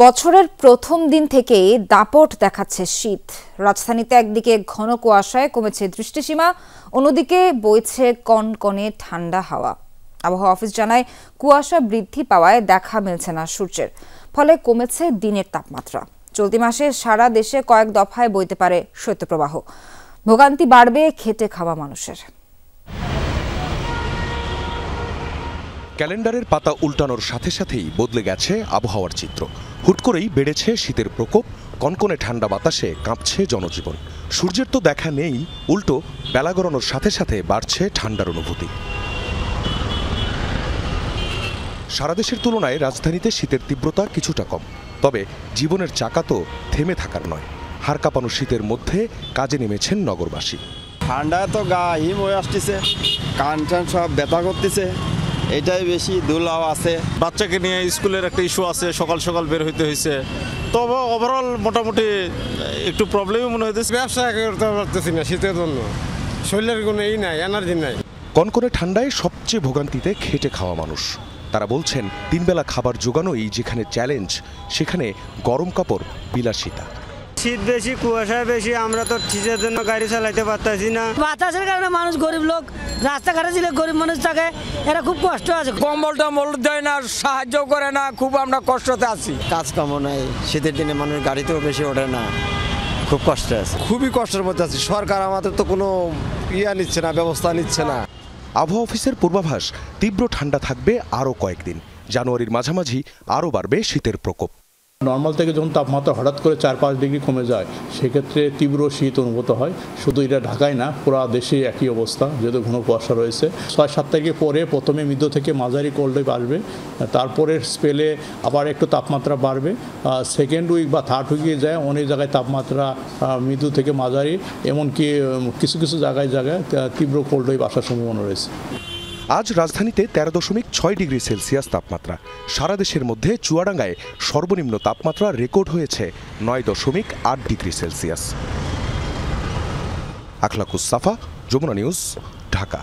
বছরের প্রথম দিন থেকেই দাপট দেখাচ্ছে শীত। রাজধানীতে একদিকে ঘন কুয়াশায় কমেছে দৃষ্টিসীমা, অন্যদিকে বইছে কনকনে ঠান্ডা হাওয়া। আবহাওয়া অফিস জানায়, কুয়াশা বৃদ্ধি পাওয়ায় দেখা মিলছে না সূর্যের, ফলে কমেছে দিনের তাপমাত্রা। চলতি মাসে সারা দেশে কয়েক দফায় বইতে পারে শৈত্যপ্রবাহ। ভোগান্তি বাড়বে খেটে খাওয়া মানুষের। ক্যালেন্ডারের পাতা উল্টানোর সাথে সাথেই বদলে গেছে আবহাওয়ার চিত্র। হুট করেই বেড়েছে শীতের প্রকোপ, কনকনে ঠান্ডা বাতাসে কাঁপছে জনজীবন। সূর্যের তো দেখা নেই, উল্টো বেলা গড়ানোর সাথে সাথে বাড়ছে ঠান্ডার অনুভূতি। সারা দেশের তুলনায় রাজধানীতে শীতের তীব্রতা কিছুটা কম, তবে জীবনের চাকা তো থেমে থাকার নয়। হাড় কাঁপানো শীতের মধ্যে কাজে নেমেছেন নগরবাসী। ঠান্ডায় তো গা হিম হয়ে আসতেছে, কান টান সব ব্যথা করতেছে, এটাই বেশি ধুলাও আছে। বাচ্চাকে নিয়ে স্কুলের একটা ইস্যু আছে, সকাল সকাল বের হইতে হয়েছে। তবে ওভারঅল মোটামুটি একটু প্রবলেমই মনে হইতেছে। ব্যবসা করতে পারতেছি না শীতের জন্য, শরীরের কোনো নাই, এনার্জি নাই। কনকনে ঠান্ডায় সবচেয়ে ভোগান্তিতে খেটে খাওয়া মানুষ। তারা বলছেন, তিনবেলা খাবার জোগানোই যেখানে চ্যালেঞ্জ, সেখানে গরম কাপড় বিলাসিতা। শীত বেশি, কুয়াশায় বেশি, আমরা তো শীতের জন্য গাড়ি চালাইতে পারতেছি না। বাতাসের কারণে মানুষ, গরিব লোক রাস্তাঘাটে ছিল, গরিব মানুষ থাকে, এরা খুব কষ্ট আছে। কম্বল টম্বল দেয় না, সাহায্য করে না, খুব আমরা কষ্টতে আছি। কাজ কাম নাই, শীতের দিনে মানুষ গাড়িতেও বেশি ওঠে না, খুব কষ্টে আছে। খুবই কষ্টের মধ্যে আছি। সরকার আমাদের তো কোনো নিচ্ছে না, ব্যবস্থা নিচ্ছে না। আবহাওয়া অফিসের পূর্বাভাস, তীব্র ঠান্ডা থাকবে আরও কয়েকদিন। জানুয়ারির মাঝামাঝি আরও বাড়বে শীতের প্রকোপ। নর্মাল থেকে যখন তাপমাত্রা হঠাৎ করে 4-5 ডিগ্রি কমে যায়, সেক্ষেত্রে তীব্র শীত অনুভূত হয়। শুধু এটা ঢাকায় না, পুরো দেশে একই অবস্থা, যেহেতু ঘন কুয়াশা রয়েছে। 6-7 তারিখে পরে প্রথমে মৃদু থেকে মাঝারি কোল্ড ওয়েভ আসবে, তারপরে স্পেলে আবার একটু তাপমাত্রা বাড়বে। সেকেন্ড উইক বা থার্ড উইকে যায় অনেক জায়গায় তাপমাত্রা মৃদু থেকে মাঝারি, এমনকি কিছু কিছু জায়গায় তীব্র কোল্ড ওয়েভ আসার সম্ভাবনা রয়েছে। আজ রাজধানীতে 13.6 ডিগ্রি সেলসিয়াস তাপমাত্রা। সারা দেশের মধ্যে চুয়াডাঙ্গায় সর্বনিম্ন তাপমাত্রা রেকর্ড হয়েছে 9.8 ডিগ্রি সেলসিয়াস। আখলাকুস সাফা, যমুনা নিউজ, ঢাকা।